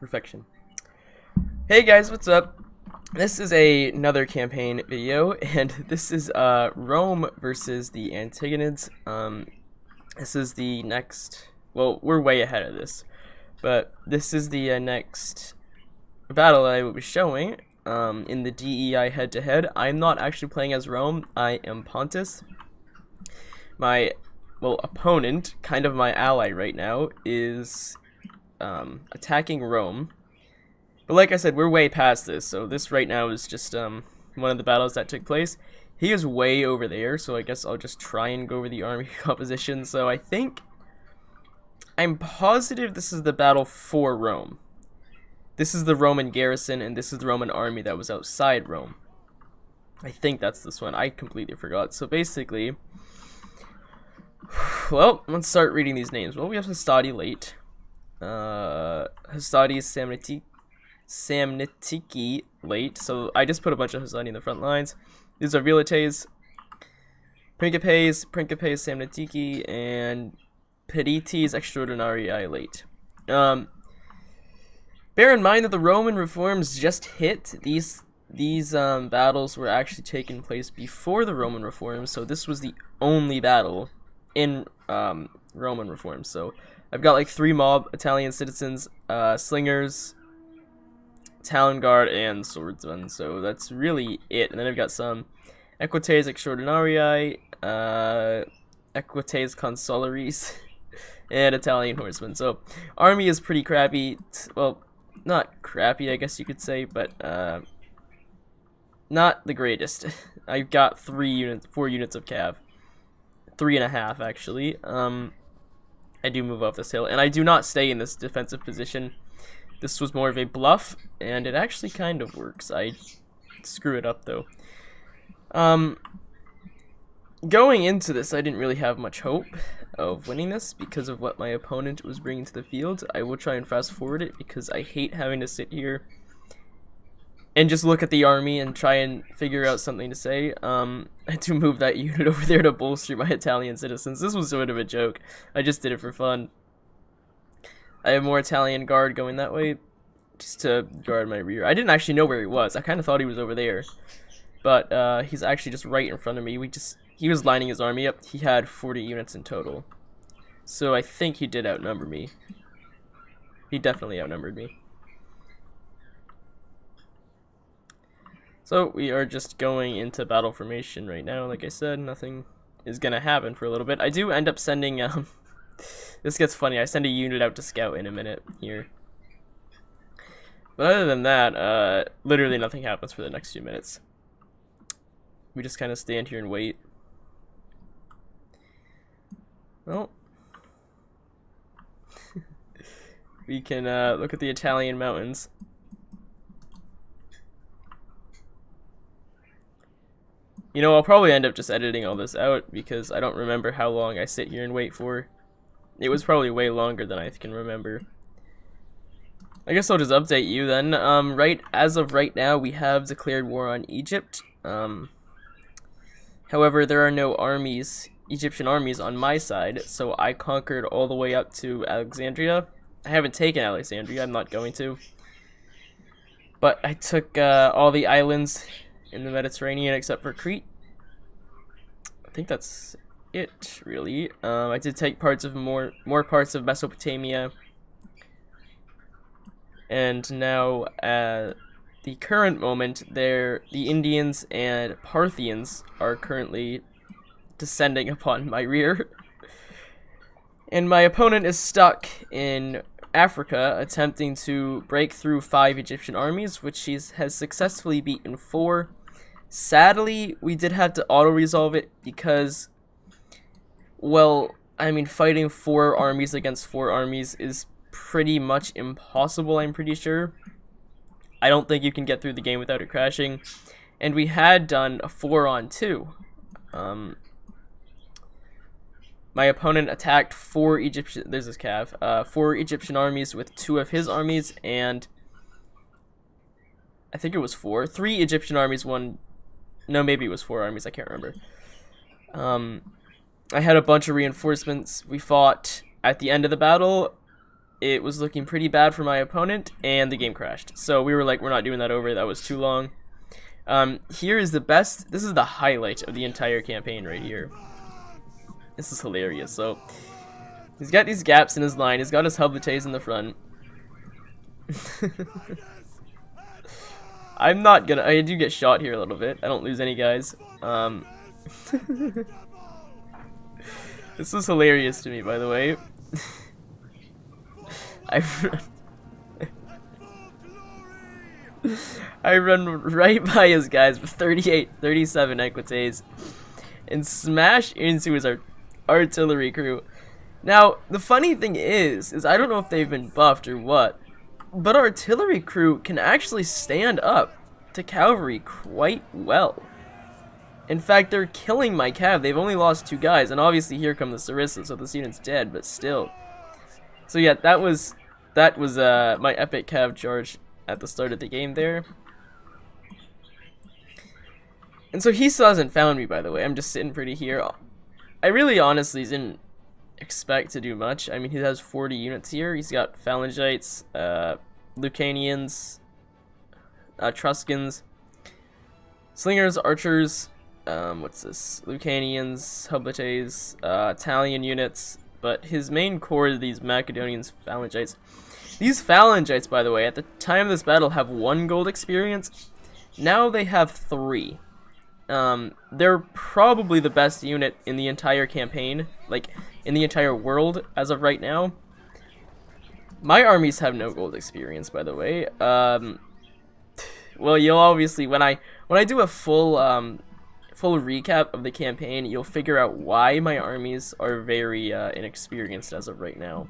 Perfection. Hey guys, what's up? This is another campaign video, and this is Rome versus the Antagonids. This is the next. Well, we're way ahead of this, but this is the next battle I will be showing in the DEI head-to-head. I'm not actually playing as Rome. I am Pontus. My opponent, kind of my ally right now, is attacking Rome. But like I said, we're way past this, so this right now is just one of the battles that took place. He is way over there, so I guess I'll just try and go over the army composition. So I'm positive this is the battle for Rome. This is the Roman garrison, and this is the Roman army that was outside Rome. I think that's this one. I completely forgot. So basically, well, let's start reading these names. Well, we have Hastati late. Hastati Samnitiki late. So I just put a bunch of Hastati in the front lines. These are Vilates, Principes, Samnitiki, and Perites Extraordinarii late. Bear in mind that the Roman reforms just hit. These battles were actually taking place before the Roman reforms, so this was the only battle in Roman reforms. So I've got like 3 mob Italian citizens, slingers, town guard, and swordsmen. So that's really it. And then I've got some Equites Extraordinarii, Equites Consularies, and Italian horsemen. So army is pretty crappy. Well, not crappy, I guess you could say, but not the greatest. I've got 4 units of cav. 3.5 actually. I do move off this hill, and I do not stay in this defensive position. This was more of a bluff, and it actually kind of works. I screw it up though. Going into this, I didn't really have much hope of winning this because of what my opponent was bringing to the field. I will try and fast forward it because I hate having to sit here and just look at the army and try and figure out something to say. I had to move that unit over there to bolster my Italian citizens. This was sort of a joke. I just did it for fun. I have more Italian guard going that way just to guard my rear. I didn't actually know where he was. I kind of thought he was over there. But he's actually just right in front of me. He was lining his army up. He had 40 units in total. So I think he did outnumber me. He definitely outnumbered me. So we are just going into battle formation right now. Like I said, nothing is going to happen for a little bit. I do end up sending... this gets funny. I send a unit out to scout in a minute here. But other than that, literally nothing happens for the next few minutes. We just kind of stand here and wait. Well, we can look at the Italian mountains. You know, I'll probably end up just editing all this out because I don't remember how long I sit here and wait for. It was probably way longer than I can remember. I guess I'll just update you then. As of right now, we have declared war on Egypt. However, there are no Egyptian armies on my side, so I conquered all the way up to Alexandria. I haven't taken Alexandria, I'm not going to. But I took all the islands in the Mediterranean except for Crete. I think that's it, really. I did take parts of more parts of Mesopotamia. And now, at the current moment, the Indians and Parthians are currently descending upon my rear. And my opponent is stuck in Africa, attempting to break through 5 Egyptian armies, which he has successfully beaten 4. Sadly, we did have to auto-resolve it because, well, I mean, fighting 4 armies against 4 armies is pretty much impossible, I'm pretty sure. I don't think you can get through the game without it crashing. And we had done a 4-on-2. My opponent attacked 4 Egyptian... There's this cav. 4 Egyptian armies with 2 of his armies, and I think it was 4. 3 Egyptian armies, 1... No, maybe it was 4 armies, I can't remember. I had a bunch of reinforcements. We fought at the end of the battle. it was looking pretty bad for my opponent, and the game crashed. So we were like, we're not doing that over. That was too long. Here is the best. This is the highlight of the entire campaign right here. This is hilarious. So he's got these gaps in his line. He's got his Hublates in the front. I'm not gonna. I do get shot here a little bit. I don't lose any guys. This was hilarious to me, by the way. I run right by his guys with 37 Equites and smash into his artillery crew. Now, the funny thing is I don't know if they've been buffed or what, but artillery crew can actually stand up to cavalry quite well. In fact, they're killing my cav. They've only lost 2 guys, and obviously here come the Sarissa, so this unit's dead, but still. So yeah, that was my epic cav charge at the start of the game there. And so he still hasn't found me, by the way. I'm just sitting pretty here. I really honestly didn't expect to do much. I mean, he has 40 units here. He's got Phalangites, Lucanians, Etruscans, Slingers, Archers, what's this? Lucanians, Hublates, Italian units, but his main core are these Macedonians, Phalangites. These Phalangites, by the way, at the time of this battle have 1 gold experience. Now they have 3. They're probably the best unit in the entire campaign, like in the entire world as of right now. My armies have no gold experience, by the way. Well, you'll obviously when I do a full recap of the campaign, you'll figure out why my armies are very inexperienced as of right now.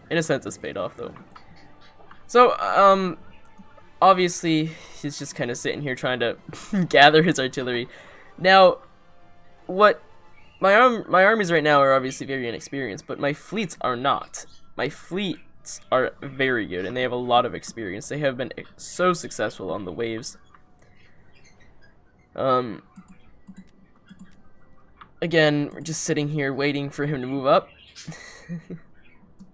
In a sense, it's paid off though. So, obviously, he's just kind of sitting here trying to gather his artillery. Now, what my armies right now are obviously very inexperienced, but my fleets are not. My fleets are very good, and they have a lot of experience. They have been so successful on the waves. Again, we're just sitting here waiting for him to move up.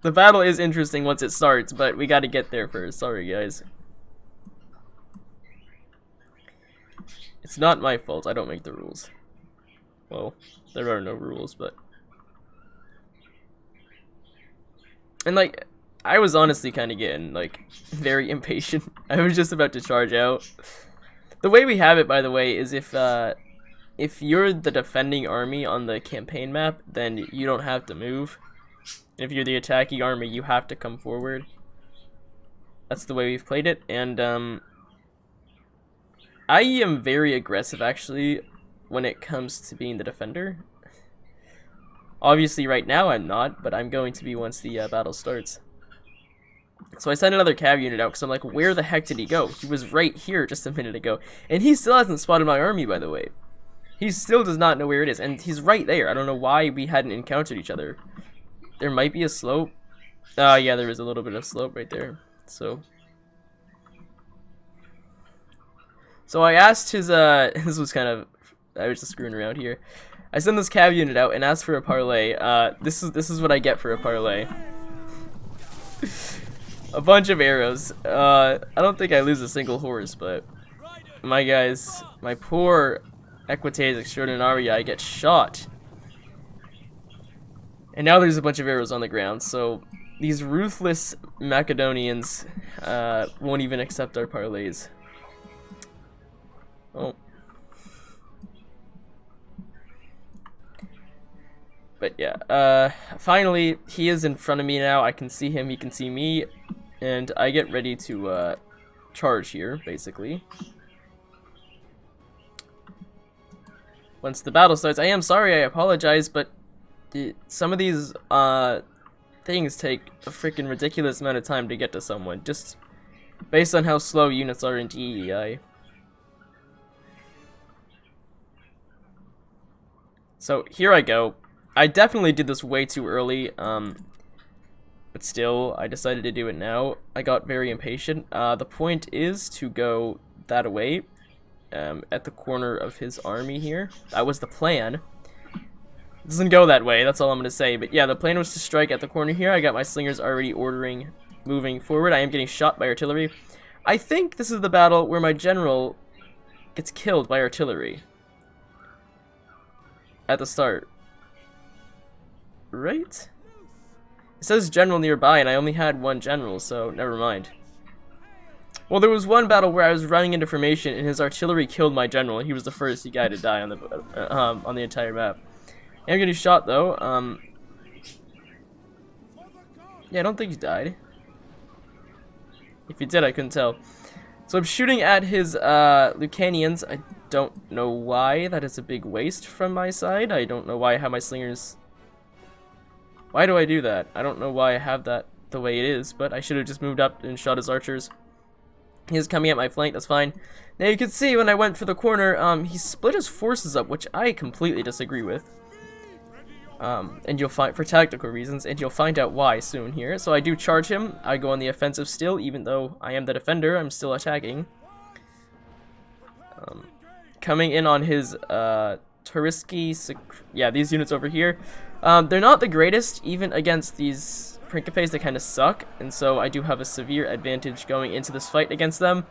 The battle is interesting once it starts, but we gotta get there first. Sorry, guys. It's not my fault. I don't make the rules. Well, there are no rules, but... And, like, I was honestly kind of getting, like, very impatient. I was just about to charge out. The way we have it, by the way, is if you're the defending army on the campaign map, then you don't have to move. If you're the attacking army, you have to come forward. That's the way we've played it, and I am very aggressive, actually, when it comes to being the defender. Obviously, right now I'm not, but I'm going to be once the battle starts. So I sent another cav unit out, because I'm like, where the heck did he go? He was right here just a minute ago. And he still hasn't spotted my army, by the way. He still does not know where it is, and he's right there. I don't know why we hadn't encountered each other. There might be a slope. Yeah, there is a little bit of slope right there. So I asked his, this was kind of, I was just screwing around here. I sent this cav unit out and asked for a parlay. This is what I get for a parlay. A bunch of arrows. I don't think I lose a single horse, but my guys, my poor Equites Extraordinaria, I get shot. And now there's a bunch of arrows on the ground, so these ruthless Macedonians won't even accept our parlays. Oh. But yeah, finally, he is in front of me now. I can see him, he can see me, and I get ready to charge here, basically. Once the battle starts, I am sorry, I apologize, but some of these things take a freaking ridiculous amount of time to get to someone, just based on how slow units are in DEI. So here I go. I definitely did this way too early, but still, I decided to do it now. I got very impatient. The point is to go that way, at the corner of his army here. That was the plan. It doesn't go that way, that's all I'm going to say. But yeah, the plan was to strike at the corner here. I got my slingers already moving forward. I am getting shot by artillery. I think this is the battle where my general gets killed by artillery at the start. Right? It says general nearby, and I only had one general, so never mind. Well, there was one battle where I was running into formation, and his artillery killed my general. He was the first guy to die on the entire map. I'm getting shot though. Yeah, I don't think he died. If he did, I couldn't tell. So I'm shooting at his Lucanians. I don't know why. That is a big waste from my side. I don't know why I have my slingers. Why do I do that? I don't know why I have that the way it is, but I should have just moved up and shot his archers. He's coming at my flank, that's fine. Now you can see when I went for the corner, he split his forces up, which I completely disagree with. And you'll find, for tactical reasons, and you'll find out why soon here. So I do charge him. I go on the offensive still, even though I am the defender, I'm still attacking. Coming in on his, Turiski, yeah, these units over here. They're not the greatest, even against these Principes, they kind of suck, and so I do have a severe advantage going into this fight against them.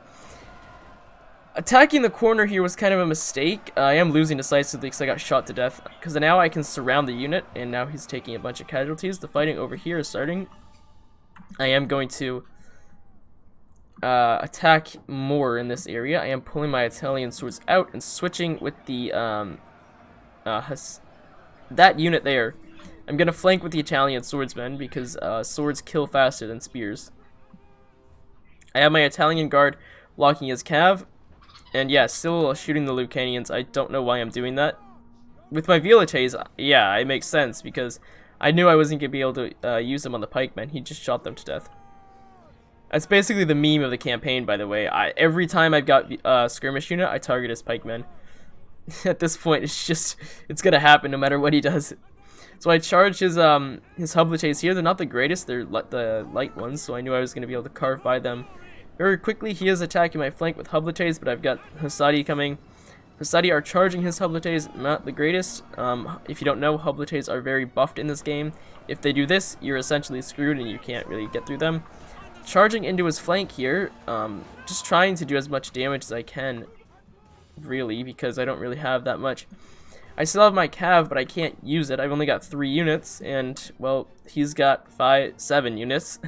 Attacking the corner here was kind of a mistake. I am losing decisively because I got shot to death, because now I can surround the unit, and now he's taking a bunch of casualties. The fighting over here is starting. I am going to attack more in this area. I am pulling my Italian swords out and switching with the that unit there. I'm gonna flank with the Italian swordsmen because swords kill faster than spears. I have my Italian guard blocking his cav, and yeah, still shooting the Lucanians. I don't know why I'm doing that. With my Velites, yeah, it makes sense because I knew I wasn't gonna be able to use them on the pikemen. He just shot them to death. That's basically the meme of the campaign, by the way. Every time I've got skirmish unit, I target his pikemen. At this point, it's gonna happen no matter what he does. So I charge his Hublites here. They're not the greatest, they're the light ones, so I knew I was gonna be able to carve by them very quickly. He is attacking my flank with Hublites, but I've got Hussadi coming. Hussadi are charging his Hublites, not the greatest. If you don't know, Hublites are very buffed in this game. If they do this, you're essentially screwed and you can't really get through them. Charging into his flank here, just trying to do as much damage as I can, really, because I don't really have that much. I still have my cav, but I can't use it. I've only got 3 units, and, well, he's got 7 units.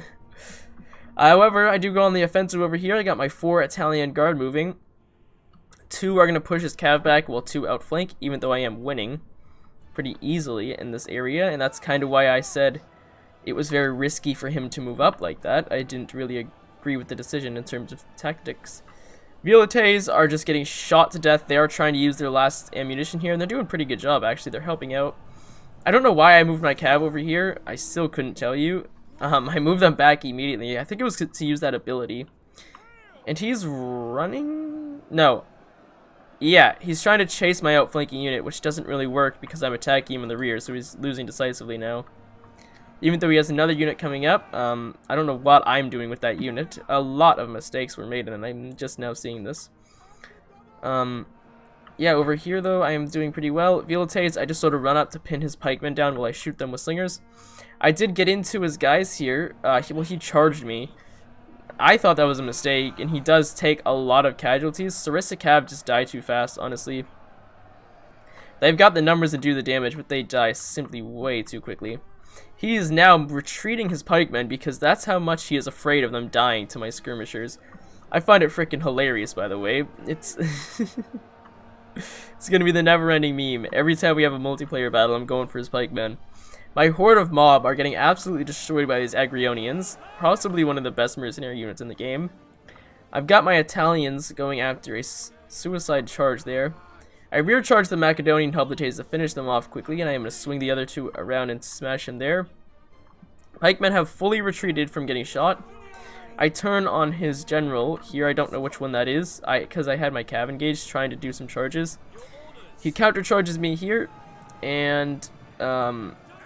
However, I do go on the offensive over here. I got my 4 Italian guard moving. 2 are going to push his cav back, while 2 outflank, even though I am winning pretty easily in this area, and that's kind of why I said it was very risky for him to move up like that. I didn't really agree with the decision in terms of tactics. Velites are just getting shot to death. They are trying to use their last ammunition here, and they're doing a pretty good job, actually. They're helping out. I don't know why I moved my cav over here. I still couldn't tell you. I moved them back immediately. I think it was to use that ability. And he's running? No. Yeah, he's trying to chase my outflanking unit, which doesn't really work because I'm attacking him in the rear, so he's losing decisively now. Even though he has another unit coming up, I don't know what I'm doing with that unit. A lot of mistakes were made, and I'm just now seeing this. Yeah, over here, though, I am doing pretty well. Velites, I just sort of run up to pin his pikemen down while I shoot them with slingers. I did get into his guys here. He charged me. I thought that was a mistake, and he does take a lot of casualties. Sarissa Cav just die too fast, honestly. They've got the numbers to do the damage, but they die simply way too quickly. He is now retreating his pikemen because that's how much he is afraid of them dying to my skirmishers. I find it freaking hilarious, by the way. It's it's gonna be the never-ending meme. Every time we have a multiplayer battle, I'm going for his pikemen. My horde of mob are getting absolutely destroyed by these Agrionians, possibly one of the best mercenary units in the game. I've got my Italians going after a suicide charge there. I rear charge the Macedonian Hublites to finish them off quickly, and I am going to swing the other 2 around and smash him there. Pikemen have fully retreated from getting shot. I turn on his general. Here, I don't know which one that is, because I had my cav engaged trying to do some charges. He countercharges me here, and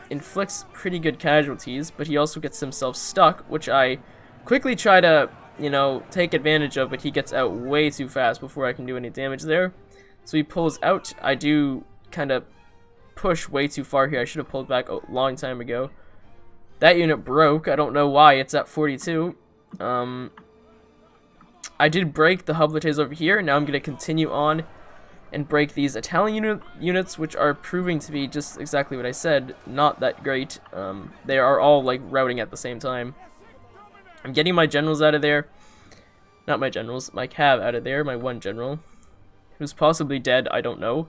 inflicts pretty good casualties, but he also gets himself stuck, which I quickly try to, you know, take advantage of, but he gets out way too fast before I can do any damage there. So he pulls out. I do kind of push way too far here. I should have pulled back a long time ago. That unit broke. I don't know why. It's at 42. I did break the Hoplites over here. Now I'm going to continue on and break these Italian units, which are proving to be just exactly what I said, not that great. They are all like routing at the same time. I'm getting my generals out of there. Not my generals, my cav out of there, my one general, who's possibly dead, I don't know.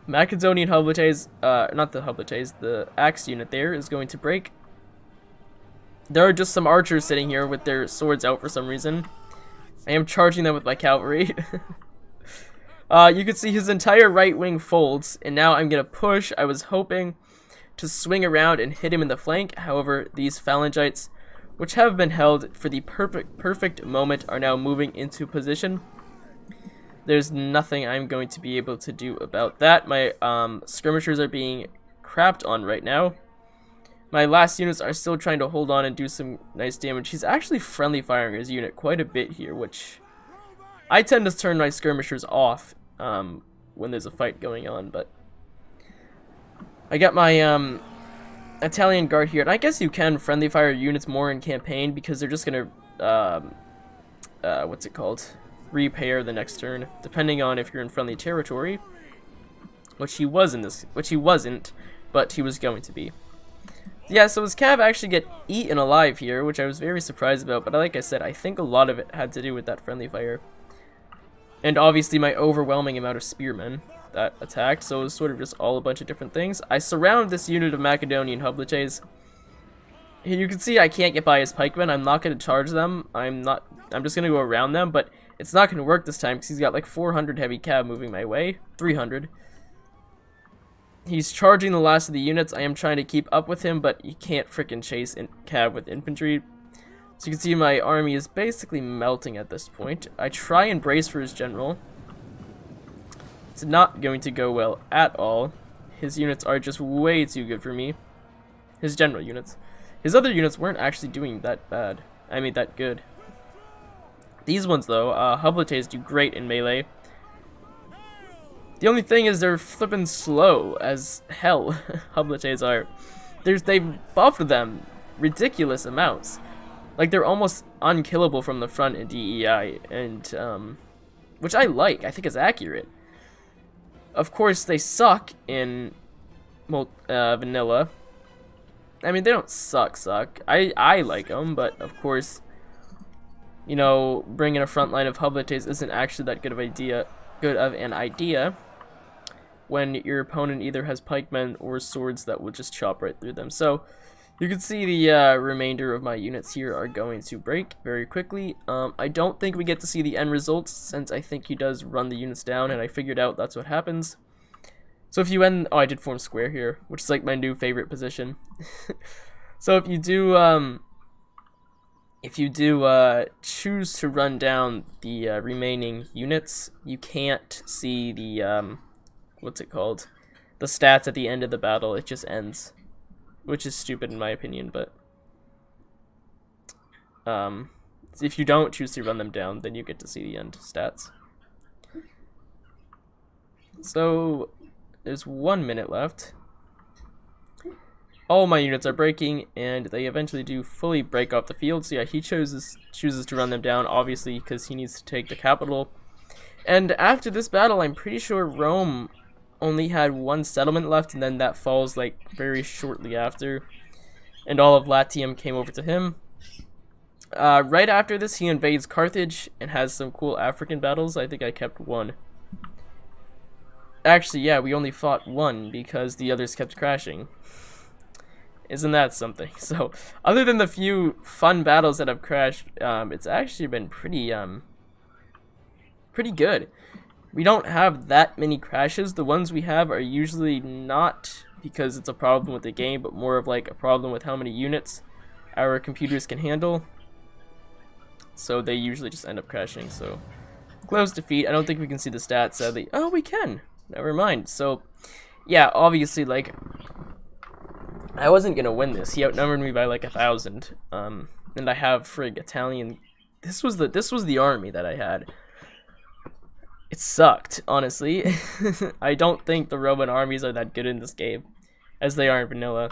Macedonian Hoplites, not the Hoplites, the axe unit there is going to break. There are just some archers sitting here with their swords out for some reason. I am charging them with my cavalry. You can see his entire right wing folds, and now I'm going to push. I was hoping to swing around and hit him in the flank. However, these phalangites, which have been held for the perfect moment, are now moving into position. There's nothing I'm going to be able to do about that. My skirmishers are being crapped on right now. My last units are still trying to hold on and do some nice damage. He's actually friendly firing his unit quite a bit here, which I tend to turn my skirmishers off when there's a fight going on, but I got my Italian guard here, and I guess you can friendly fire units more in campaign because they're just gonna what's it called, repair the next turn, depending on if you're in friendly territory, which he wasn't, but he was going to be. Yeah, so his cav actually get eaten alive here, which I was very surprised about, but like I said, I think a lot of it had to do with that friendly fire. And obviously my overwhelming amount of spearmen that attacked, so it was sort of just all a bunch of different things. I surround this unit of Macedonian Hoplites. You can see I can't get by his pikemen. I'm not going to charge them. I'm just going to go around them, but it's not going to work this time because he's got like 400 heavy cav moving my way. 300. He's charging the last of the units. I am trying to keep up with him, but you can't freaking chase cav with infantry. So you can see my army is basically melting at this point. I try and brace for his general. It's not going to go well at all. His units are just way too good for me. His general units. His other units weren't actually doing that bad. I mean, that good. These ones, though, Hoplites do great in melee. The only thing is they're flipping slow as hell. Hoplites are. They buffed them ridiculous amounts. Like, they're almost unkillable from the front in DEI, and which I like. I think is accurate. Of course, they suck in vanilla. I mean, they don't suck. I like them, but of course, you know, bringing a front line of Hoplites isn't actually that good of an idea when your opponent either has pikemen or swords that will just chop right through them. So you can see the remainder of my units here are going to break very quickly. I don't think we get to see the end results since I think he does run the units down, and I figured out that's what happens. So if you end, oh, I did form square here, which is like my new favorite position. So if you do choose to run down the remaining units, you can't see the what's it called, the stats at the end of the battle. It just ends, which is stupid in my opinion. But if you don't choose to run them down, then you get to see the end stats. So there's 1 minute left. All my units are breaking, and they eventually do fully break off the field. So yeah, he chooses to run them down, obviously, because he needs to take the capital. And after this battle, I'm pretty sure Rome only had one settlement left, and then that falls like very shortly after. And all of Latium came over to him. Right after this, he invades Carthage and has some cool African battles. I think I kept one. Actually, yeah, we only fought one because the others kept crashing. Isn't that something? So, other than the few fun battles that have crashed, it's actually been pretty good. We don't have that many crashes. The ones we have are usually not because it's a problem with the game, but more of like a problem with how many units our computers can handle. So they usually just end up crashing. So, close defeat. I don't think we can see the stats, sadly. Oh, we can. Never mind. So, yeah, obviously, like, I wasn't gonna win this. He outnumbered me by like 1,000. And I have frig Italian. This was the army that I had. it sucked, honestly. I don't think the Roman armies are that good in this game, as they are in vanilla.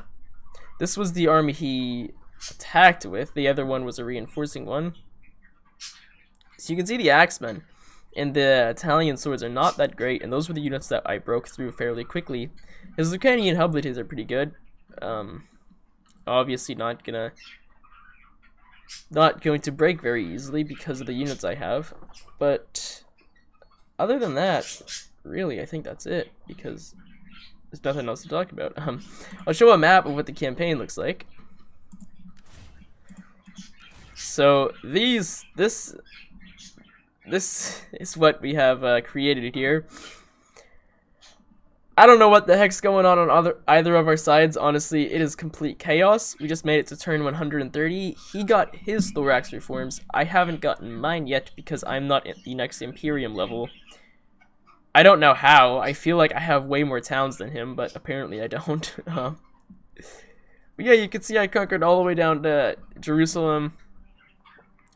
This was the army he attacked with. The other one was a reinforcing one. So you can see the axemen and the Italian swords are not that great, and those were the units that I broke through fairly quickly. His Lucanian hoplites are pretty good. Obviously not going to break very easily because of the units I have, but other than that, really, I think that's it, because there's nothing else to talk about. I'll show a map of what the campaign looks like. So this is what we have created here. I don't know what the heck's going on either of our sides. Honestly, it is complete chaos. We just made it to turn 130. He got his thorax reforms. I haven't gotten mine yet because I'm not at the next Imperium level. I don't know how. I feel like I have way more towns than him, but apparently I don't. But yeah, you can see I conquered all the way down to Jerusalem.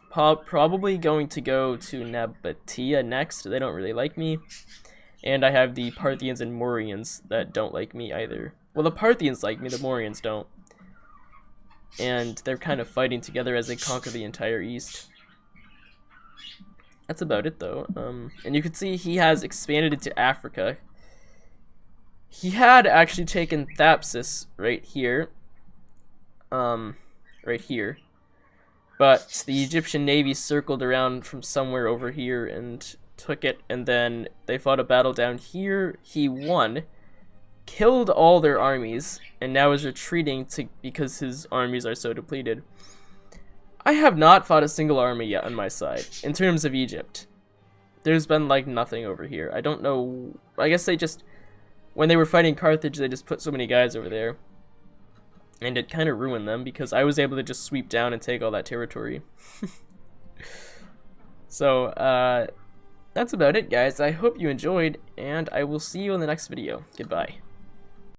Probably going to go to Nabatea next. They don't really like me. And I have the Parthians and Mauryaans that don't like me either. Well, the Parthians like me, the Mauryaans don't. And they're kind of fighting together as they conquer the entire east. That's about it, though. And you can see he has expanded into Africa. He had actually taken Thapsus right here. Right here. But the Egyptian navy circled around from somewhere over here and took it, and then they fought a battle down here. He won, killed all their armies, and now is retreating because his armies are so depleted. I have not fought a single army yet on my side in terms of Egypt. There's been like nothing over here. I don't know. I guess they just, when they were fighting Carthage, they just put so many guys over there, and it kind of ruined them because I was able to just sweep down and take all that territory. So that's about it, guys. I hope you enjoyed, and I will see you in the next video. Goodbye.